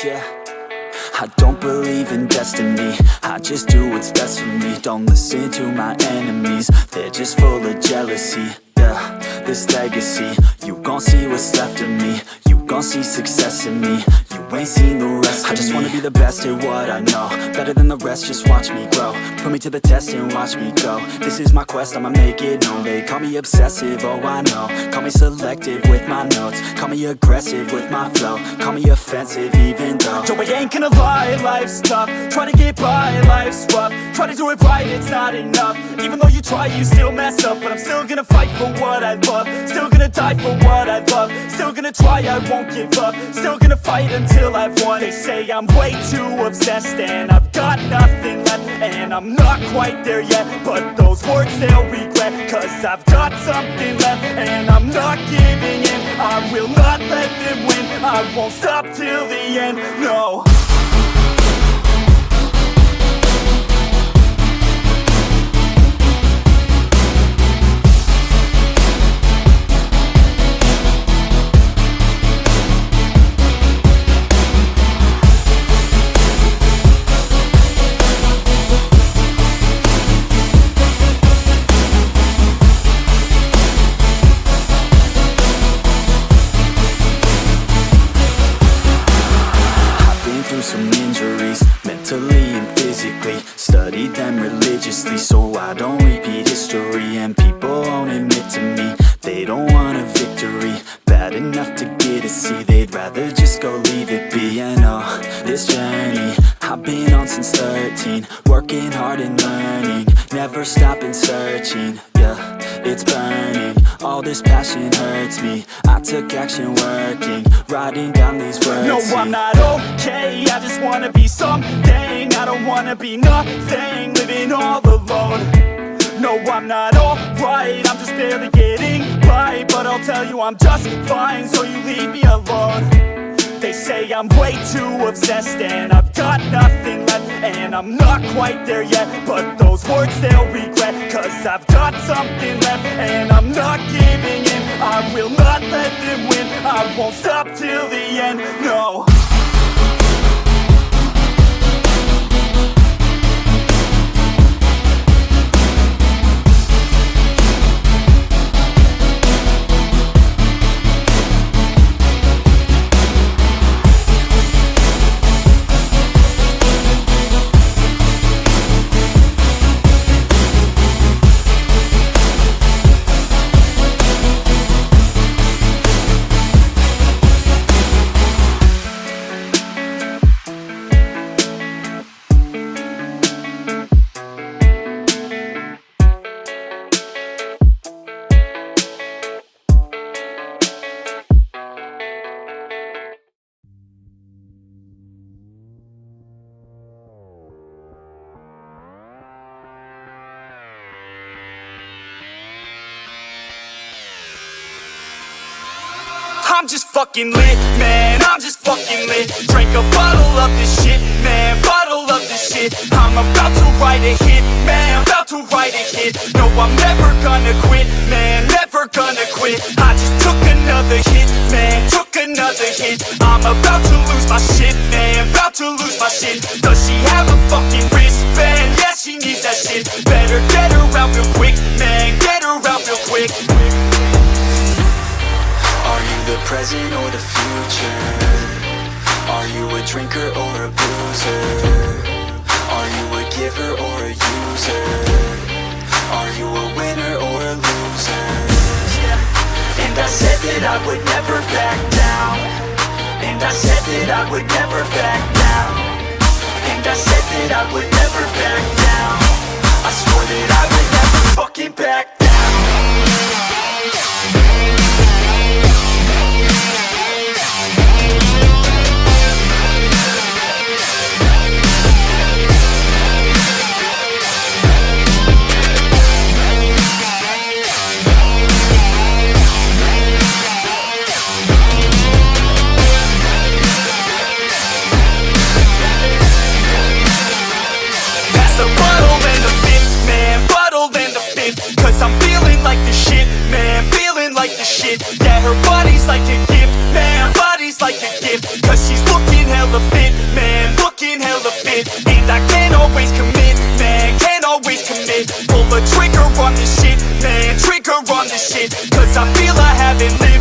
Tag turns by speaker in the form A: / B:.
A: yeah. I don't believe in destiny, I just do what's best for me. Don't listen to my enemies, they're just full of jealousy. Yeah, this legacy, you gon' see what's left of me. You gon' see success in me, you ain't seen the rest of me. I just wanna be the best at what I know, better than the rest, just watch me grow. Put me to the test and watch me go. This is my quest, I'ma make it known. They call me obsessive, oh I know. Call me selective with my notes, call me aggressive with my flow, call me offensive even though Joe, I ain't gonna lie, life's tough. Try to get by, life's rough. Try to do it right, it's not enough. Even though you try, you still mess up. But I'm still gonna fight for what I love, still gonna die for what I love, still gonna try, I won't give up, still gonna fight until I've won. They say I'm way too obsessed and I've got nothing left, and I'm not quite there yet, but those words they'll regret, cause I've got something left and I'm not giving in. I will not let them win, I won't stop till the end, no. Some injuries, mentally and physically. Studied them religiously so I don't repeat history. And people won't admit to me they don't want a victory bad enough to get a C. They'd rather just go leave it be. And oh, this journey I've been on since 13, working hard and learning, never stopping searching. Yeah, it's burning, all this passion hurts me. I took action working, writing down these words. No, I'm not okay, I just wanna be something. I don't wanna be nothing, living all alone. No, I'm not alright, I'm just barely getting by. But I'll tell you I'm just fine, so you leave me alone. They say I'm way too obsessed and I've got nothing left, and I'm not quite there yet, but those words they'll regret, cause I've got something left and I'm not giving in. I will not let them win, I won't stop till the end, no. I'm just fucking lit, man, I'm just fucking lit. Drank a bottle of this shit, man, bottle of this shit. I'm about to write a hit, man, about to write a hit. No, I'm never gonna quit, man, never gonna quit. I just took another hit, man, took another hit. I'm about to lose my shit, man, about to lose my shit. Does she have a fucking wristband? Yeah, she needs that shit. Better get her out real quick, man, get her out real quick. Are you the present or the future? Are you a drinker or a boozer? Are you a giver or a user? Are you a winner or a loser? And I said that I would never back down. And I said that I would never back down. And I said that I would never back down. I swore that I would never fucking back down. Yeah, her body's like a gift, man, body's like a gift. Cause she's looking hella fit. of shit, cause I feel I haven't lived